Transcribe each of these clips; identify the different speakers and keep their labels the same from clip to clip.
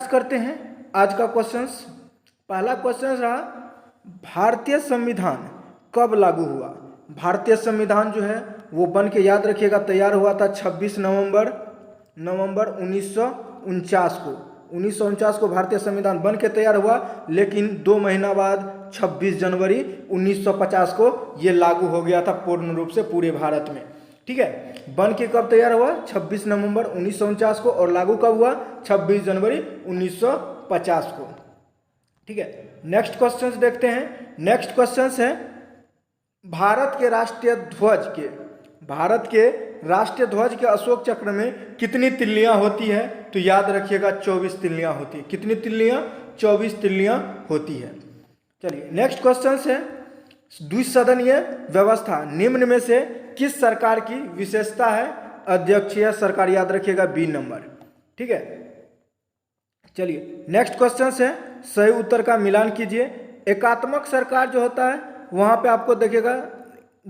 Speaker 1: करते हैं आज का क्वेश्चन। पहला क्वेश्चन रहा, भारतीय संविधान कब लागू हुआ। भारतीय संविधान जो है वो बन के, याद रखिएगा, तैयार हुआ था 26 नवंबर 1949 को। 1949 को भारतीय संविधान बन के तैयार हुआ, लेकिन 2 महीना बाद 26 जनवरी 1950 को ये लागू हो गया था पूर्ण रूप से पूरे भारत में। ठीक है, बन के कब तैयार हुआ, 26 नवंबर 1949 को, और लागू कब हुआ, 26 जनवरी 1950 को। ठीक है, नेक्स्ट क्वेश्चन देखते हैं। नेक्स्ट क्वेश्चन है, भारत के राष्ट्रीय ध्वज के अशोक चक्र में कितनी तिल्लियां होती है। तो याद रखिएगा 24 तिल्लियां होती है। कितनी तिल्लियां, 24 तिल्लियां होती है। चलिए नेक्स्ट क्वेश्चन है, द्विसदनीय व्यवस्था निम्न में से किस सरकार की विशेषता है। अध्यक्षीय सरकार, याद रखिएगा बी नंबर। ठीक है, चलिए नेक्स्ट क्वेश्चन है, सही उत्तर का मिलान कीजिए। एकात्मक सरकार जो होता है वहां पे आपको देखिएगा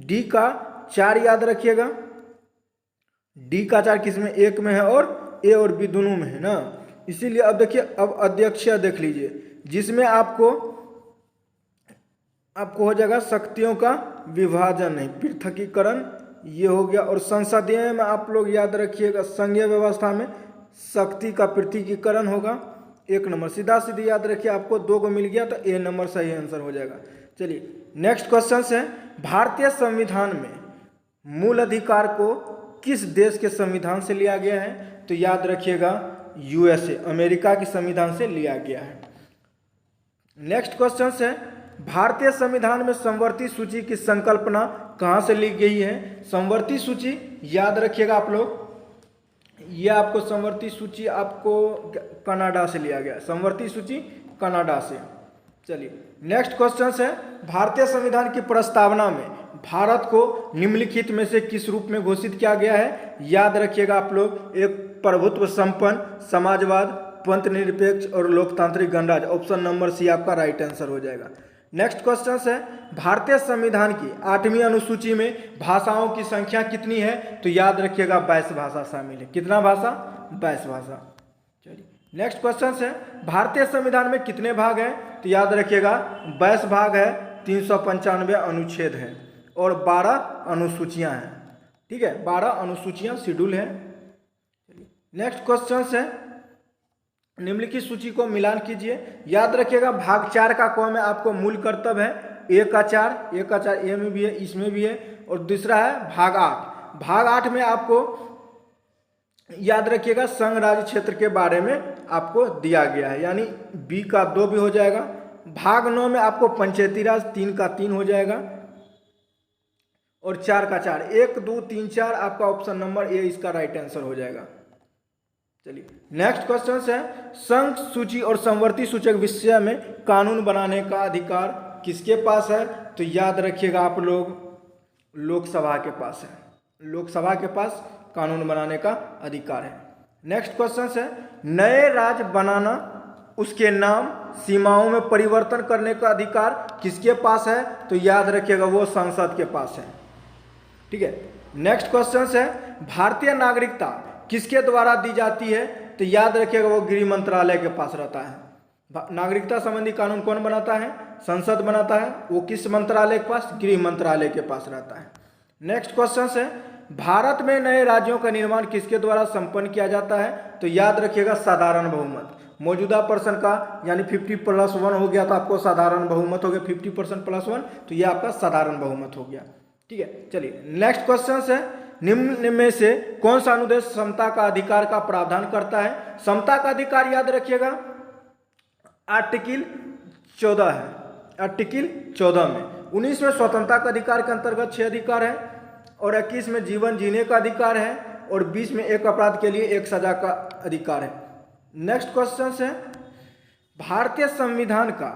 Speaker 1: डी का 4 याद रखिएगा। डी का 4 किसमें, एक में है और ए और बी दोनों में है ना, इसीलिए अब देखिए, अब अध्यक्षीय देख लीजिए, जिसमें आपको हो जाएगा शक्तियों का विभाजन नहीं, पृथकीकरण, ये हो गया। और संसदीय में आप लोग याद रखिएगा, संघीय व्यवस्था में शक्ति का पृथकीकरण होगा। 1 नंबर सीधा सीधी याद रखिए, आपको 2 को मिल गया तो ए नंबर सही आंसर हो जाएगा। चलिए नेक्स्ट क्वेश्चन है, भारतीय संविधान में मूल अधिकार को किस देश के संविधान से लिया गया है। तो याद रखिएगा यूएसए, अमेरिका के संविधान से लिया गया है। नेक्स्ट क्वेश्चन है, भारतीय संविधान में समवर्ती सूची की संकल्पना कहाँ से ली गई है। समवर्ती सूची याद रखिएगा आप लोग, ये आपको समवर्ती सूची आपको कनाडा से लिया गया, समवर्ती सूची कनाडा से। चलिए नेक्स्ट क्वेश्चन है, भारतीय संविधान की प्रस्तावना में भारत को निम्नलिखित में से किस रूप में घोषित किया गया है। याद रखिएगा आप लोग, एक प्रभुत्व संपन्न, समाजवाद, पंथ निरपेक्ष और लोकतांत्रिक गणराज्य। ऑप्शन नंबर सी आपका राइट आंसर हो जाएगा। नेक्स्ट क्वेश्चन है, भारतीय संविधान की 8वीं अनुसूची में भाषाओं की संख्या कितनी है। तो याद रखिएगा 22 भाषा शामिल है। कितना भाषा, 22 भाषा। चलिए नेक्स्ट क्वेश्चन है, भारतीय संविधान में कितने भाग हैं। तो याद रखिएगा 22 भाग है, 395 अनुच्छेद हैं और 12 अनुसूचियां हैं। ठीक है, 12 अनुसूचियां शेड्यूल है। नेक्स्ट क्वेश्चन है, निम्नलिखित सूची को मिलान कीजिए। याद रखिएगा भाग 4 का कौन है, आपको मूल कर्तव्य है। ए का 4 ए में भी है, इसमें भी है। और दूसरा है भाग 8। भाग 8 में आपको याद रखिएगा संघ राज्य क्षेत्र के बारे में आपको दिया गया है, यानी बी का 2 भी हो जाएगा। भाग 9 में आपको पंचायती राज 3 का 3 हो जाएगा और 4 का 4, 1 2 3 4 आपका ऑप्शन नंबर ए इसका राइट आंसर हो जाएगा। चलिए नेक्स्ट क्वेश्चन है, संघ सूची और समवर्ती सूचक विषय में कानून बनाने का अधिकार किसके पास है। तो याद रखिएगा आप लोग लोकसभा के पास है। लोकसभा के पास कानून बनाने का अधिकार है। नेक्स्ट क्वेश्चन है, नए राज्य बनाना, उसके नाम, सीमाओं में परिवर्तन करने का अधिकार किसके पास है। तो याद रखिएगा वो संसद के पास है। ठीक है, नेक्स्ट क्वेश्चन है, भारतीय नागरिकता किसके द्वारा दी जाती है। तो याद रखिएगा वो गृह मंत्रालय के पास रहता है। नागरिकता संबंधी कानून कौन बनाता है, संसद बनाता है। वो किस मंत्रालय के पास, गृह मंत्रालय के पास रहता है। नेक्स्ट क्वेश्चन है, भारत में नए राज्यों का निर्माण किसके द्वारा संपन्न किया जाता है। तो याद रखिएगा साधारण बहुमत। मौजूदा पर्सन का यानी 50+1 हो गया तो आपको साधारण बहुमत हो गया, 50%+1, तो ये आपका साधारण बहुमत हो गया। ठीक है, चलिए नेक्स्ट क्वेश्चन है, निम्न में से कौन सा अनुदेश समता का अधिकार का प्रावधान करता है। समता का अधिकार याद रखिएगा आर्टिकल 14 है। आर्टिकल 14 में 19 में स्वतंत्रता का अधिकार के अंतर्गत 6 अधिकार है और 21 में जीवन जीने का अधिकार है और 20 में एक अपराध के लिए एक सजा का अधिकार है। नेक्स्ट क्वेश्चन है, भारतीय संविधान का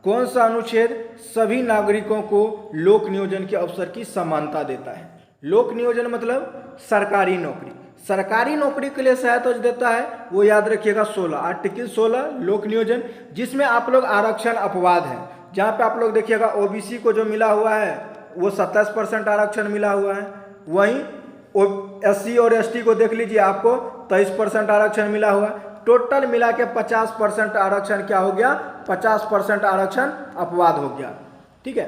Speaker 1: कौन सा अनुच्छेद सभी नागरिकों को लोक नियोजन के अवसर की समानता देता है। लोक नियोजन मतलब सरकारी नौकरी, सरकारी नौकरी के लिए सहायता देता है। वो याद रखिएगा 16, आर्टिकल 16 लोक नियोजन, जिसमें आप लोग आरक्षण अपवाद है। जहाँ पे आप लोग देखिएगा ओबीसी को जो मिला हुआ है वो 27% आरक्षण मिला हुआ है। वहीं एससी और एसटी को देख लीजिए, आपको 23% आरक्षण मिला हुआ है। टोटल मिला के 50% आरक्षण क्या हो गया, 50% आरक्षण अपवाद हो गया। ठीक है,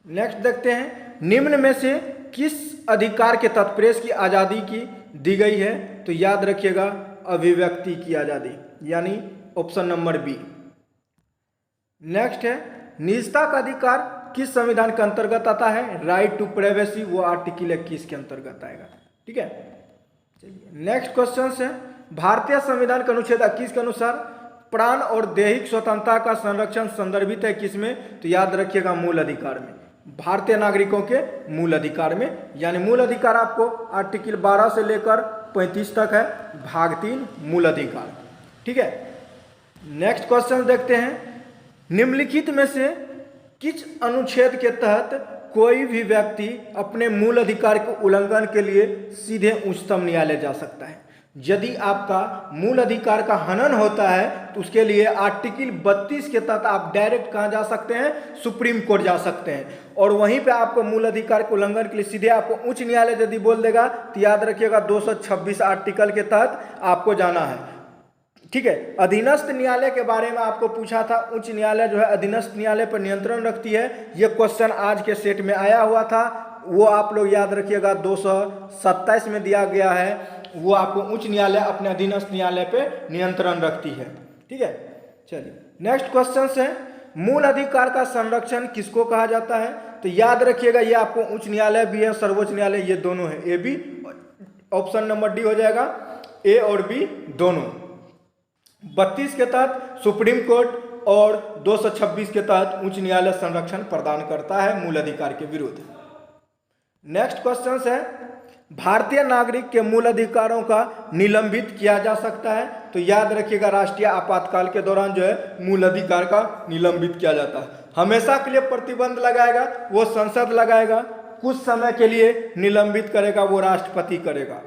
Speaker 1: नेक्स्ट देखते हैं, निम्न में से किस अधिकार के तहत प्रेस की आज़ादी की दी गई है? तो याद रखिएगा अभिव्यक्ति की आज़ादी, यानी ऑप्शन नंबर बी। नेक्स्ट है, निजता का अधिकार किस संविधान के अंतर्गत आता है? राइट टू प्राइवेसी, वो आर्टिकल 21 के अंतर्गत आएगा। ठीक है, चलिए नेक्स्ट क्वेश्चन है, भारतीय संविधान के अनुच्छेद 21 के अनुसार प्राण और दैहिक स्वतंत्रता का संरक्षण संदर्भित है किसमें? तो याद रखिएगा मूल अधिकार में, भारतीय नागरिकों के मूल अधिकार में, यानी मूल अधिकार आपको आर्टिकल 12 से लेकर 35 तक है, भाग 3 मूल अधिकार। ठीक है, नेक्स्ट क्वेश्चन देखते हैं, निम्नलिखित में से किस अनुच्छेद के तहत कोई भी व्यक्ति अपने मूल अधिकार के उल्लंघन के लिए सीधे उच्चतम न्यायालय जा सकता है? यदि आपका मूल अधिकार का हनन होता है तो उसके लिए आर्टिकल 32 के तहत आप डायरेक्ट कहाँ जा सकते हैं? सुप्रीम कोर्ट जा सकते हैं। और वहीं पे आपको मूल अधिकार के उल्लंघन के लिए सीधे आपको उच्च न्यायालय यदि बोल देगा तो याद रखिएगा 226 आर्टिकल के तहत आपको जाना है। ठीक है, अधीनस्थ न्यायालय के बारे में आपको पूछा था, उच्च न्यायालय जो है अधीनस्थ न्यायालय पर नियंत्रण रखती है, ये क्वेश्चन आज के सेट में आया हुआ था, वो आप लोग याद रखिएगा 227 में दिया गया है, वो आपको उच्च न्यायालय अपने अधीनस्थ न्यायालय पे नियंत्रण रखती है। ठीक है, चलिए नेक्स्ट क्वेश्चन है, मूल अधिकार का संरक्षण किसको कहा जाता है? तो याद रखिएगा ये आपको उच्च न्यायालय भी है, सर्वोच्च न्यायालय, ये दोनों है, A B, option number D हो जाएगा, ए और बी दोनों। 32 के तहत सुप्रीम कोर्ट और 226 के तहत उच्च न्यायालय संरक्षण प्रदान करता है मूल अधिकार के विरुद्ध। नेक्स्ट क्वेश्चन है, भारतीय नागरिक के मूल अधिकारों का निलंबित किया जा सकता है? तो याद रखिएगा राष्ट्रीय आपातकाल के दौरान जो है मूल अधिकार का निलंबित किया जाता है। हमेशा के लिए प्रतिबंध लगाएगा वो संसद लगाएगा, कुछ समय के लिए निलंबित करेगा वो राष्ट्रपति करेगा।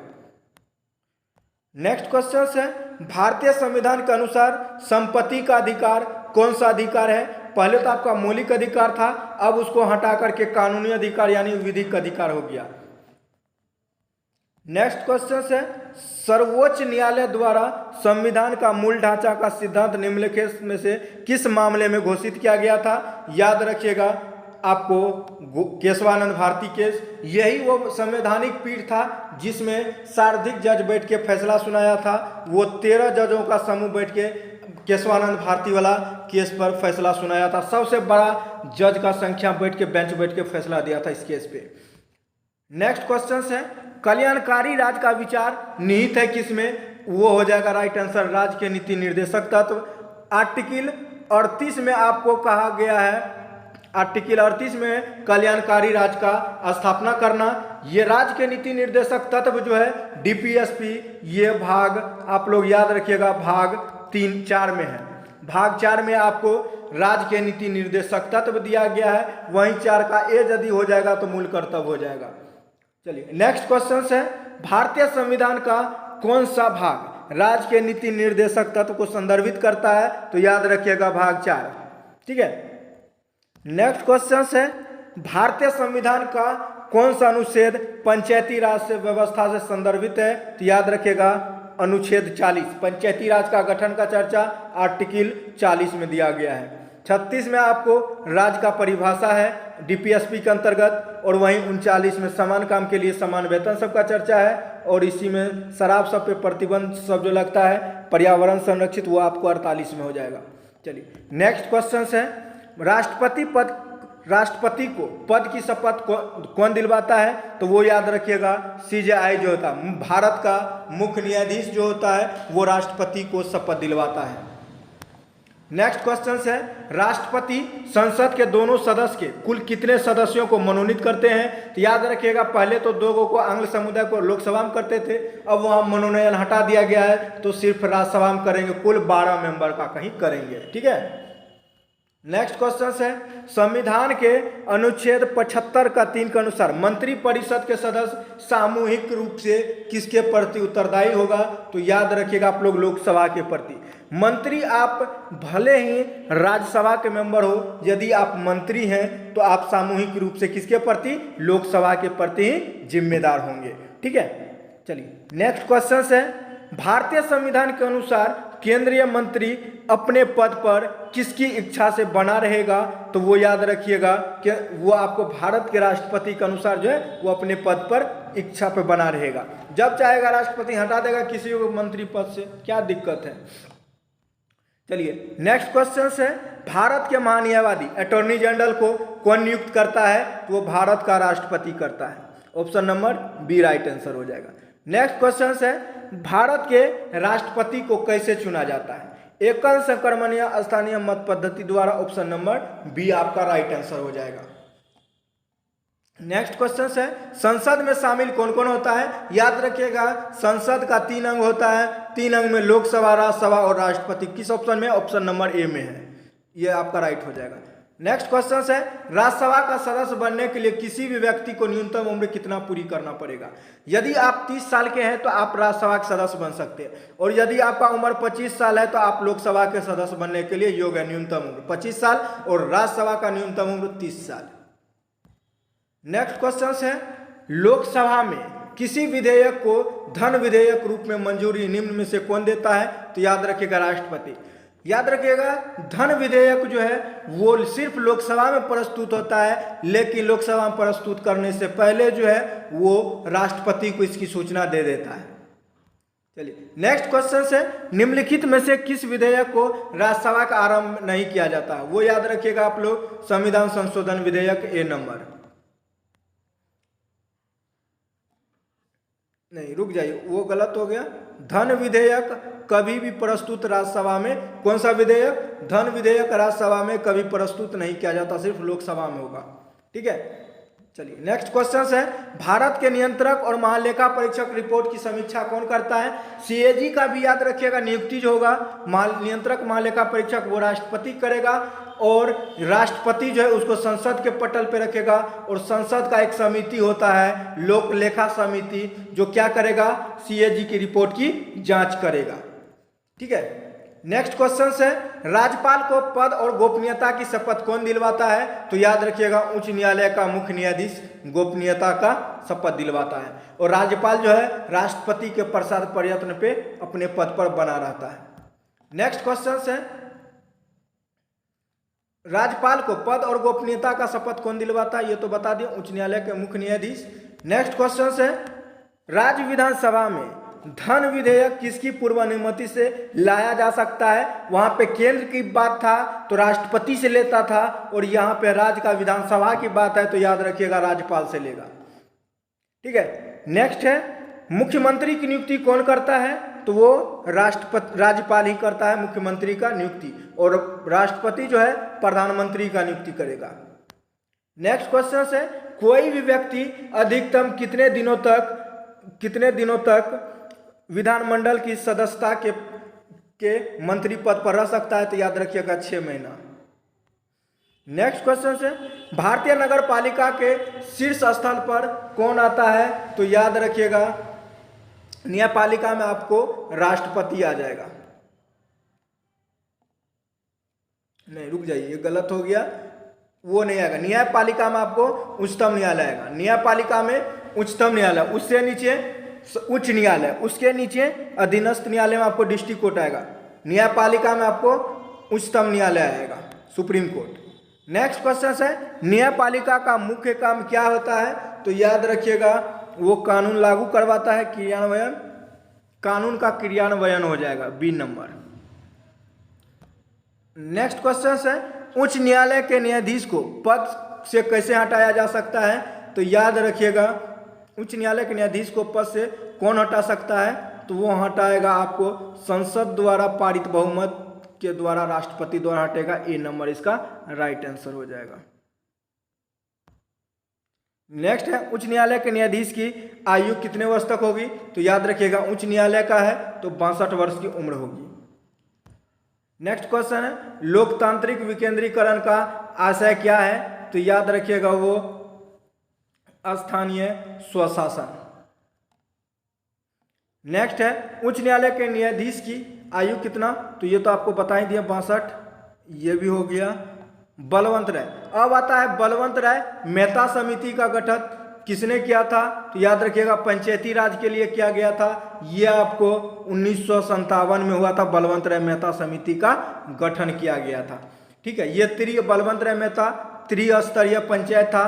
Speaker 1: नेक्स्ट क्वेश्चन है, भारतीय संविधान के अनुसार संपत्ति का अधिकार कौन सा अधिकार है? पहले तो आपका मौलिक अधिकार था, अब उसको हटा करके कानूनी अधिकार यानी विधिक अधिकार हो गया। नेक्स्ट क्वेश्चन है, सर्वोच्च न्यायालय द्वारा संविधान का मूल ढांचा का सिद्धांत निम्नलिखित में से किस मामले में घोषित किया गया था? याद रखिएगा आपको केशवानंद भारती केस, यही वो संवैधानिक पीठ था जिसमें सर्वाधिक जज बैठ के फैसला सुनाया था। वो 13 जजों का समूह बैठ के केशवानंद भारती वाला केस पर फैसला सुनाया था। सबसे बड़ा जज का संख्या बैठ के बेंच बैठ के फैसला दिया था इस केस पे। नेक्स्ट क्वेश्चन है, कल्याणकारी राज्य का विचार निहित है किसमें? वो हो जाएगा राइट आंसर, राज्य के नीति निर्देशक तत्व। आर्टिकल 38 में आपको कहा गया है, आर्टिकल 38 में कल्याणकारी राज्य का स्थापना करना। ये राज्य के नीति निर्देशक तत्व जो है डीपीएसपी, ये भाग आप लोग याद रखिएगा भाग 3-4 में है। भाग 4 में आपको राज्य के नीति निर्देशक तत्व दिया गया है, वहीं 4 का ए यदि हो जाएगा तो मूल कर्तव्य हो जाएगा। चलिए नेक्स्ट क्वेश्चन है, भारतीय संविधान का कौन सा भाग राज्य के नीति निर्देशक तत्व को संदर्भित करता है? तो याद रखिएगा भाग 4। ठीक है, नेक्स्ट क्वेश्चन है, भारतीय संविधान का कौन सा अनुच्छेद पंचायती राज से व्यवस्था से संदर्भित है? तो याद रखिएगा अनुच्छेद 40, पंचायती राज का गठन का चर्चा आर्टिकल 40 में दिया गया है। 36 में आपको राज्य का परिभाषा है डीपीएसपी के अंतर्गत, और वहीं 39 में समान काम के लिए समान वेतन सबका चर्चा है, और इसी में शराब सब पे प्रतिबंध सब जो लगता है, पर्यावरण संरक्षित, वो आपको 48 में हो जाएगा। चलिए नेक्स्ट क्वेश्चन है, राष्ट्रपति को पद की शपथ कौन दिलवाता है? तो वो याद रखिएगा सीजेआई जो होता है, भारत का मुख्य न्यायाधीश जो होता है वो राष्ट्रपति को शपथ दिलवाता है। नेक्स्ट क्वेश्चन है, राष्ट्रपति संसद के दोनों सदस्य के कुल कितने सदस्यों को मनोनीत करते हैं? तो याद रखिएगा पहले तो 2 को आंग्ल समुदाय को लोकसभा में करते थे, अब वहाँ मनोनयन हटा दिया गया है तो सिर्फ राज्यसभा में करेंगे, कुल 12 मेंबर का कहीं करेंगे। ठीक है, नेक्स्ट क्वेश्चन है, संविधान के अनुच्छेद 75 का 3 के अनुसार मंत्रिपरिषद के सदस्य सामूहिक रूप से किसके प्रति उत्तरदायी होगा? तो याद रखिएगा आप लोग लोकसभा के प्रति। मंत्री आप भले ही राज्यसभा के मेंबर हो, यदि आप मंत्री हैं तो आप सामूहिक रूप से किसके प्रति? लोकसभा के प्रति ही जिम्मेदार होंगे। ठीक है, चलिए नेक्स्ट क्वेश्चन है, भारतीय संविधान के अनुसार केंद्रीय मंत्री अपने पद पर किसकी इच्छा से बना रहेगा? तो वो याद रखिएगा कि वो आपको भारत के राष्ट्रपति के अनुसार जो है वो अपने पद पर इच्छा पे बना रहेगा। जब चाहेगा राष्ट्रपति हटा देगा किसी को मंत्री पद से, क्या दिक्कत है। चलिए नेक्स्ट क्वेश्चन है, भारत के महान्यायवादी अटॉर्नी जनरल को कौन नियुक्त करता है? तो वो भारत का राष्ट्रपति करता है। Option number B right answer हो जाएगा। नेक्स्ट क्वेश्चन है, भारत के राष्ट्रपति को कैसे चुना जाता है? एकल संक्रमणीय स्थानीय मत पद्धति द्वारा। ऑप्शन नंबर बी आपका राइट आंसर हो जाएगा। नेक्स्ट क्वेश्चन है, संसद में शामिल कौन कौन होता है? याद रखिएगा संसद का 3 अंग होता है। 3 अंग में लोकसभा, राज्यसभा और राष्ट्रपति। किस ऑप्शन में? ऑप्शन नंबर ए में है, ये आपका राइट हो जाएगा। नेक्स्ट क्वेश्चन है, राज्यसभा का सदस्य बनने के लिए किसी भी व्यक्ति को न्यूनतम उम्र कितना पूरी करना पड़ेगा? यदि आप 30 साल के हैं तो आप राज्यसभा के सदस्य बन सकते हैं, और यदि आपका उम्र 25 साल है तो आप लोकसभा के सदस्य बनने के लिए योग्य है। न्यूनतम उम्र 25 साल और राज्यसभा का न्यूनतम उम्र 30 साल। नेक्स्ट क्वेश्चन है, लोकसभा में किसी विधेयक को धन विधेयक रूप में मंजूरी निम्न में से कौन देता है? तो याद रखिएगा राष्ट्रपति। याद रखिएगा धन विधेयक जो है वो सिर्फ लोकसभा में प्रस्तुत होता है, लेकिन लोकसभा में प्रस्तुत करने से पहले जो है वो राष्ट्रपति को इसकी सूचना दे देता है। चलिए नेक्स्ट क्वेश्चन है, निम्नलिखित में से किस विधेयक को राज्यसभा का आरंभ नहीं किया जाता? वो याद रखिएगा आप लोग, संविधान संशोधन विधेयक ए नंबर। नहीं रुक जाइए, वो गलत हो गया। धन विधेयक कभी भी प्रस्तुत राज्यसभा में, कौन सा विधेयक? धन विधेयक राज्यसभा में कभी प्रस्तुत नहीं किया जाता, सिर्फ लोकसभा में होगा। ठीक है, चलिए नेक्स्ट क्वेश्चन है, भारत के नियंत्रक और महालेखा परीक्षक रिपोर्ट की समीक्षा कौन करता है? सीएजी का भी याद रखिएगा, नियुक्ति जो होगा नियंत्रक महालेखा परीक्षक वो राष्ट्रपति करेगा, और राष्ट्रपति जो है उसको संसद के पटल पे रखेगा, और संसद का एक समिति होता है लोक लेखा समिति, जो क्या करेगा? सीएजी की रिपोर्ट की जांच करेगा। ठीक है, नेक्स्ट क्वेश्चन है, राज्यपाल को पद और गोपनीयता की शपथ कौन दिलवाता है? तो याद रखिएगा उच्च न्यायालय का मुख्य न्यायाधीश गोपनीयता का शपथ दिलवाता है, और राज्यपाल जो है राष्ट्रपति के प्रसाद प्रयत्न पे अपने पद पर बना रहता है। नेक्स्ट क्वेश्चन है, राज्यपाल को पद और गोपनीयता का शपथ कौन दिलवाता है? ये तो बता दिए, उच्च न्यायालय के मुख्य न्यायाधीश। नेक्स्ट क्वेश्चन है, राज्य विधानसभा में धन विधेयक किसकी पूर्व अनुमति से लाया जा सकता है? वहां पे केंद्र की बात था तो राष्ट्रपति से लेता था, और यहाँ पे राज्य का विधानसभा की बात है तो याद रखिएगा राज्यपाल से लेगा। ठीक है, नेक्स्ट है, मुख्यमंत्री की नियुक्ति कौन करता है? तो वो राज्यपाल ही करता है मुख्यमंत्री का नियुक्ति, और राष्ट्रपति जो है प्रधानमंत्री का नियुक्ति करेगा। नेक्स्ट क्वेश्चन है, कोई भी व्यक्ति अधिकतम कितने दिनों तक विधानमंडल की सदस्यता के मंत्री पद पर रह सकता है? तो याद रखिएगा 6 महीना। नेक्स्ट क्वेश्चन है, भारतीय नगर पालिका के शीर्ष स्थल पर कौन आता है? तो याद रखिएगा न्यायपालिका में आपको राष्ट्रपति आ जाएगा। नहीं रुक जाइए, ये गलत हो गया, वो नहीं आएगा। न्यायपालिका में आपको उच्चतम न्यायालय आएगा। न्यायपालिका में उच्चतम न्यायालय, उससे नीचे उच्च न्यायालय, उसके नीचे अधीनस्थ न्यायालय में आपको डिस्ट्रिक्ट कोर्ट आएगा। न्यायपालिका में आपको उच्चतम न्यायालय आएगा, सुप्रीम कोर्ट। नेक्स्ट क्वेश्चन है, न्यायपालिका का मुख्य काम क्या होता है? तो याद रखिएगा वो कानून लागू करवाता है, क्रियान्वयन, कानून का क्रियान्वयन हो जाएगा, बी नंबर। नेक्स्ट क्वेश्चन है, उच्च न्यायालय के न्यायाधीश को पद से कैसे हटाया जा सकता है? तो याद रखिएगा उच्च न्यायालय के न्यायाधीश को पद से कौन हटा सकता है? तो वो हटाएगा आपको संसद द्वारा पारित बहुमत के द्वारा, राष्ट्रपति द्वारा हटेगा। ए नंबर इसका राइट आंसर हो जाएगा। नेक्स्ट है, उच्च न्यायालय के न्यायाधीश की आयु कितने वर्ष तक होगी? तो याद रखिएगा उच्च न्यायालय का है तो 62 वर्ष की उम्र होगी। नेक्स्ट क्वेश्चन है, लोकतांत्रिक विकेंद्रीकरण का आशय क्या है? तो याद रखिएगा वो स्थानीय स्वशासन। नेक्स्ट है, उच्च न्यायालय के न्यायाधीश की आयु कितना? तो ये तो आपको बता ही दिया 62, ये भी हो गया। बलवंत राय, अब आता है बलवंत राय मेहता समिति का गठन किसने किया था? तो याद रखिएगा पंचायती राज के लिए किया गया था। यह आपको 1957 में हुआ था। बलवंत राय मेहता समिति का गठन किया गया था। ठीक है, ये बलवंत राय मेहता त्रिस्तरीय पंचायत था।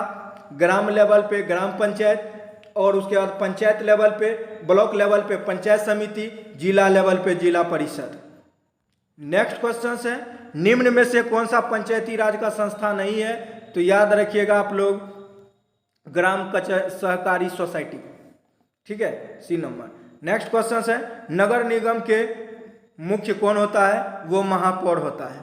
Speaker 1: ग्राम लेवल पे ग्राम पंचायत, और उसके बाद पंचायत लेवल पे, ब्लॉक लेवल पे पंचायत समिति, जिला लेवल पे जिला परिषद। नेक्स्ट क्वेश्चन है, निम्न में से कौन सा पंचायती राज का संस्था नहीं है? तो याद रखिएगा आप लोग, ग्राम सहकारी सोसाइटी। ठीक है, सी नंबर। नेक्स्ट क्वेश्चन है, नगर निगम के मुख्य कौन होता है? वो महापौर होता है।